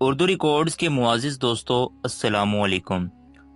Urdu records کے معزز دوستو، السلام علیکم۔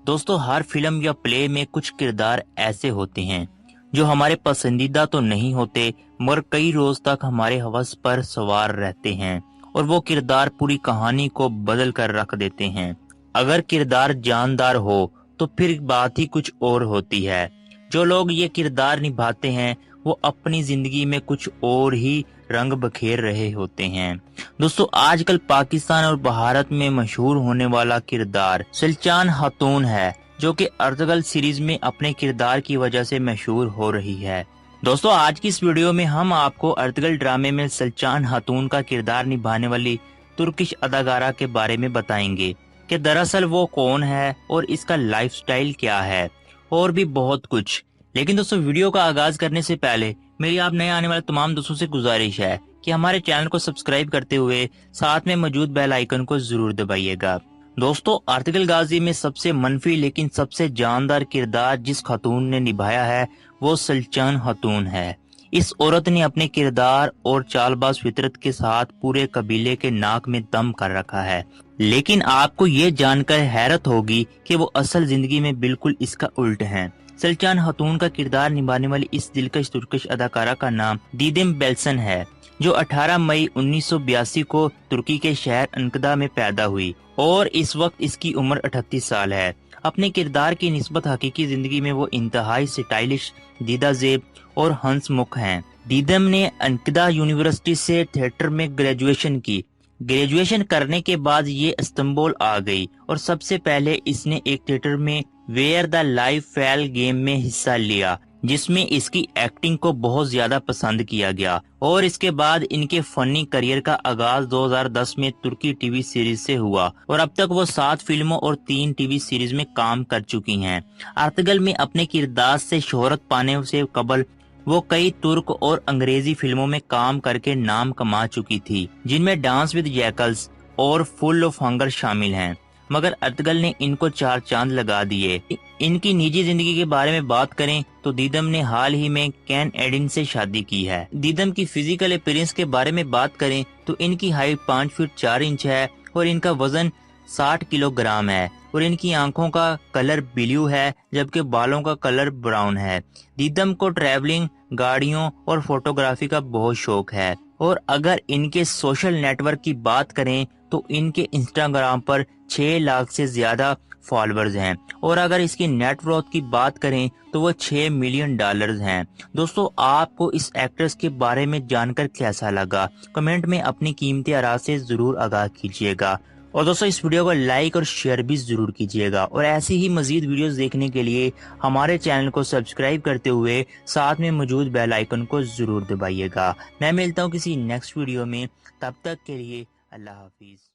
دوستو، ہر فلم یا پلے میں کچھ کردار ایسے ہوتے ہیں جو ہمارے پسندیدہ تو نہیں ہوتے مگر کئی روز تک ہمارے ہوس پر سوار رہتے ہیں اور وہ کردار پوری کہانی کو بدل کر رکھ دیتے ہیں۔ اگر کردار جاندار ہو تو پھر بات ہی کچھ اور ہوتی ہے۔ جو لوگ یہ کردار نبھاتے ہیں وہ اپنی زندگی میں کچھ اور ہی رنگ بکھیر رہے ہوتے ہیں۔ دوستو، آج کل پاکستان اور بھارت میں مشہور ہونے والا کردار سلچان خاتون ہے، جو کہ ارطغرل سیریز میں اپنے کردار کی وجہ سے مشہور ہو رہی ہے۔ دوستو، آج کی اس ویڈیو میں ہم آپ کو ارطغرل ڈرامے میں سلچان خاتون کا کردار نبھانے والی ترکش اداکارہ کے بارے میں بتائیں گے کہ دراصل وہ کون ہے اور اس کا لائف سٹائل کیا ہے، اور بھی بہت کچھ۔ لیکن دوستو، ویڈیو کا آغاز کرنے سے پہلے میری آپ نئے آنے والے تمام دوستوں سے گزارش ہے کہ ہمارے چینل کو سبسکرائب کرتے ہوئے ساتھ میں موجود بیل آئیکن کو ضرور دبائیے گا۔ دوستو، ارطغرل غازی میں سب سے منفی لیکن سب سے جاندار کردار جس خاتون نے نبھایا ہے وہ سلچان خاتون ہے۔ اس عورت نے اپنے کردار اور چال باز فطرت کے ساتھ پورے قبیلے کے ناک میں دم کر رکھا ہے، لیکن آپ کو یہ جان کر حیرت ہوگی کہ وہ اصل زندگی میں بالکل اس کا الٹ ہیں۔ سلچان خاتون کا کردار نبھانے والی اس دلکش ترکش اداکارہ کا نام دیدم بیلسن ہے، جو 18 مئی 1982 کو ترکی کے شہر انقدہ میں پیدا ہوئی اور اس وقت اس کی عمر 38 سال ہے۔ اپنے کردار کی نسبت حقیقی زندگی میں وہ انتہائی سٹائلش، دیدہ زیب اور ہنس مکھ ہیں۔ دیدم نے انقدہ یونیورسٹی سے تھیٹر میں گریجویشن کی۔ گریجویشن کرنے کے بعد یہ استنبول آ گئی اور سب سے پہلے اس نے ایک تھیٹر میں where the life fail game میں حصہ لیا، جس میں اس کی ایکٹنگ کو بہت زیادہ پسند کیا گیا، اور اس کے بعد ان کے فنی کریئر کا آغاز 2010 میں ترکی ٹی وی سیریز سے ہوا اور اب تک وہ 7 فلموں اور 3 ٹی وی سیریز میں کام کر چکی ہیں۔ ارطغرل میں اپنے کردار سے شہرت پانے سے قبل وہ کئی ترک اور انگریزی فلموں میں کام کر کے نام کما چکی تھی، جن میں ڈانس ود جیکلز اور فل آف ہنگر شامل ہیں، مگر ارطغرل نے ان کو 4 چاند لگا دیے۔ ان کی نجی زندگی کے بارے میں بات کریں تو دیدم نے حال ہی میں کین ایڈن سے شادی کی ہے۔ دیدم کی فزیکل اپیرنس کے بارے میں بات کریں تو ان کی ہائٹ 5 فٹ 4 انچ ہے اور ان کا وزن 60 کلو گرام ہے، اور ان کی آنکھوں کا کلر بلیو ہے جبکہ بالوں کا کلر براؤن ہے۔ دیدم کو ٹریولنگ، گاڑیوں اور فوٹوگرافی کا بہت شوق ہے، اور اگر ان کے سوشل نیٹ ورک کی بات کریں تو ان کے انسٹاگرام پر 6 لاکھ سے زیادہ فالوورز ہیں، اور اگر اس کی نیٹ ورتھ کی بات کریں تو وہ $6 ملین ہیں۔ دوستو، آپ کو اس ایکٹریس کے بارے میں جان کر کیسا لگا؟ کمنٹ میں اپنی قیمتی آراء سے ضرور آگاہ کیجیے گا، اور دوستو اس ویڈیو کو لائک اور شیئر بھی ضرور کیجیے گا، اور ایسی ہی مزید ویڈیوز دیکھنے کے لیے ہمارے چینل کو سبسکرائب کرتے ہوئے ساتھ میں موجود بیل آئیکن کو ضرور دبائیے گا۔ میں ملتا ہوں کسی نیکسٹ ویڈیو میں، تب تک کے لیے اللہ حافظ۔